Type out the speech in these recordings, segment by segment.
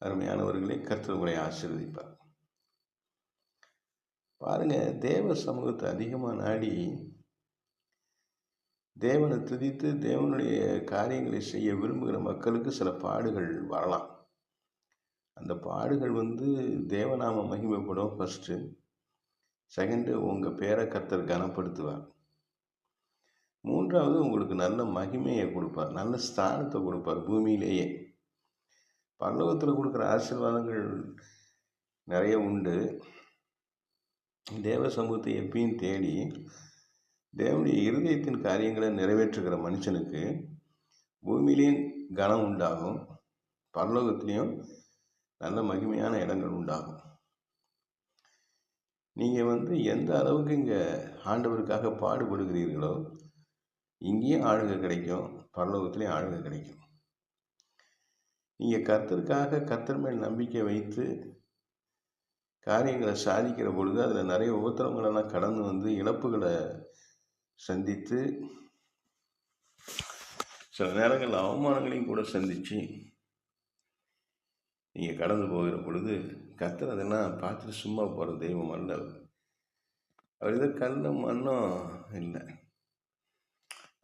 அருமையானவர்களே, கர்த்தர் உங்களை ஆசீர்வதிப்பார். பாருங்க, தேவ சமூகத்தை அதிகமாக நாடி தேவனை துதித்து தேவனுடைய காரியங்களை செய்ய விரும்புகிற மக்களுக்கு சில பாடுகள் வரலாம். அந்த பாடுகள் தேவநாம மகிமைப்படும். ஃபர்ஸ்ட்டு. செகண்டு, உங்கள் பேரை கர்த்தர் கனப்படுத்துவார். மூன்றாவது, உங்களுக்கு நல்ல மகிமையை கொடுப்பார், நல்ல ஸ்தானத்தை கொடுப்பார். பூமியிலேயே பரலோகத்தில் கொடுக்குற ஆசீர்வாதங்கள் நிறைய உண்டு. தேவ சமூகத்தை எப்பயும் தேடி தேவனுடைய இருதயத்தின் காரியங்களை நிறைவேற்றுகிற மனுஷனுக்கு பூமியிலையும் கனம் உண்டாகும், பரலோகத்திலையும் நல்ல மகிமையான இடங்கள் உண்டாகும். நீங்கள் எந்த அளவுக்கு இங்கே ஆண்டவருக்காக பாடுபடுகிறீர்களோ இங்கேயும் ஆளுகை கிடைக்கும், பரலோகத்திலையும் ஆளுகை கிடைக்கும். நீங்கள் கர்த்தருக்காக கர்த்தர் மேல் நம்பிக்கை வைத்து காரியங்களை சாதிக்கிற பொழுது அதில் நிறைய உபத்திரவங்களெல்லாம் கடந்து இழப்புகளை சந்தித்து சில நேரங்களில் அவமானங்களையும் கூட சந்தித்து நீங்கள் கடந்து போகிற பொழுது கர்த்தர் அதெல்லாம் பார்த்துட்டு சும்மா போகிற தெய்வம் அல்ல. அவர் இதை கண்ணும் மண்ணும் இல்லை.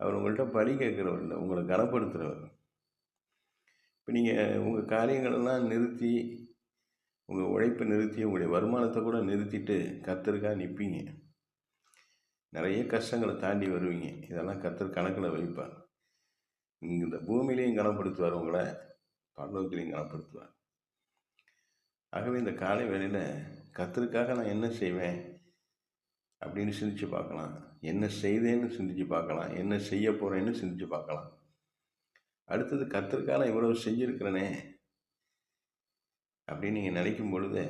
அவர் உங்கள்கிட்ட பழி கேட்குறவர் இல்லை, உங்களை கனப்படுத்துகிறவர். இப்போ நீங்கள் உங்கள் காரியங்களெல்லாம் நிறுத்தி, உங்கள் உழைப்பை நிறுத்தி, உங்களுடைய வருமானத்தை கூட நிறுத்திட்டு கர்த்தருக்காக நிற்பீங்க. நிறைய கஷ்டங்களை தாண்டி வருவீங்க. இதெல்லாம் கர்த்தர் கணக்கில் வைப்பார். இந்த பூமியிலையும் கனப்படுத்துவார், உங்களை பரலோகத்திலையும் கனப்படுத்துவார். ஆகவே இந்த காலை வேளையில் கர்த்தருக்காக நான் என்ன செய்வேன் அப்படின்னு சிந்திச்சு பார்க்கலாம். என்ன செய்தேன்னு சிந்திச்சு பார்க்கலாம். என்ன செய்ய போகிறேன்னு சிந்திச்சு பார்க்கலாம். அடுத்தது, கர்த்தருக்காக நான் இவ்வளவு செஞ்சுருக்கிறேனே அப்படின்னு நீங்கள் நினைக்கும் பொழுது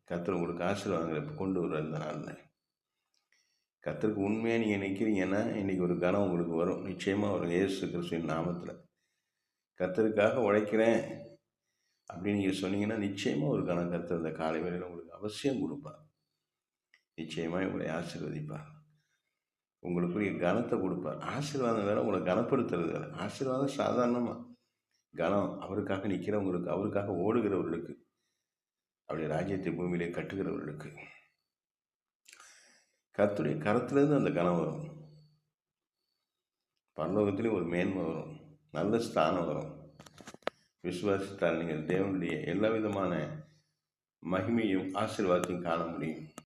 கர்த்தர் உங்களுக்கு ஆசீர்வாதங்களை கொண்டு வர இந்த நாளில் கர்த்தருக்கு உண்மையாக நீங்கள் நிற்கிறீங்கன்னா இன்றைக்கி ஒரு கனம் உங்களுக்கு வரும். நிச்சயமாக ஒரு இயேசு கிறிஸ்துவின் நாமத்தில் கர்த்தருக்காக உழைக்கிறேன் அப்படின்னு நீங்கள் சொன்னீங்கன்னா நிச்சயமாக ஒரு கனம் கர்த்தர் இந்த காலை வேளையில் உங்களுக்கு அவசியம் கொடுப்பார். நிச்சயமாக உங்களை ஆசீர்வதிப்பார், உங்களுக்குரிய கனத்தை கொடுப்பார். ஆசீர்வாதம் வேறு, உங்களை கனப்படுத்துறது வேறு. ஆசீர்வாதம் சாதாரணமாக, கனம் அவருக்காக நிற்கிறவங்களுக்கு, அவருக்காக ஓடுகிறவர்களுக்கு, அவருடைய ராஜ்யத்தை பூமியிலே கட்டுகிறவர்களுக்கு கர்த்தருடைய கரத்திலேருந்து அந்த கனம் வரும். பரலோகத்திலேயும் ஒரு மேன்மை வரும், நல்ல ஸ்தானம் வரும். விசுவாசித்தால் நீங்கள் தேவனுடைய எல்லா விதமான மகிமையும் ஆசீர்வாதத்தையும் காண முடியும்.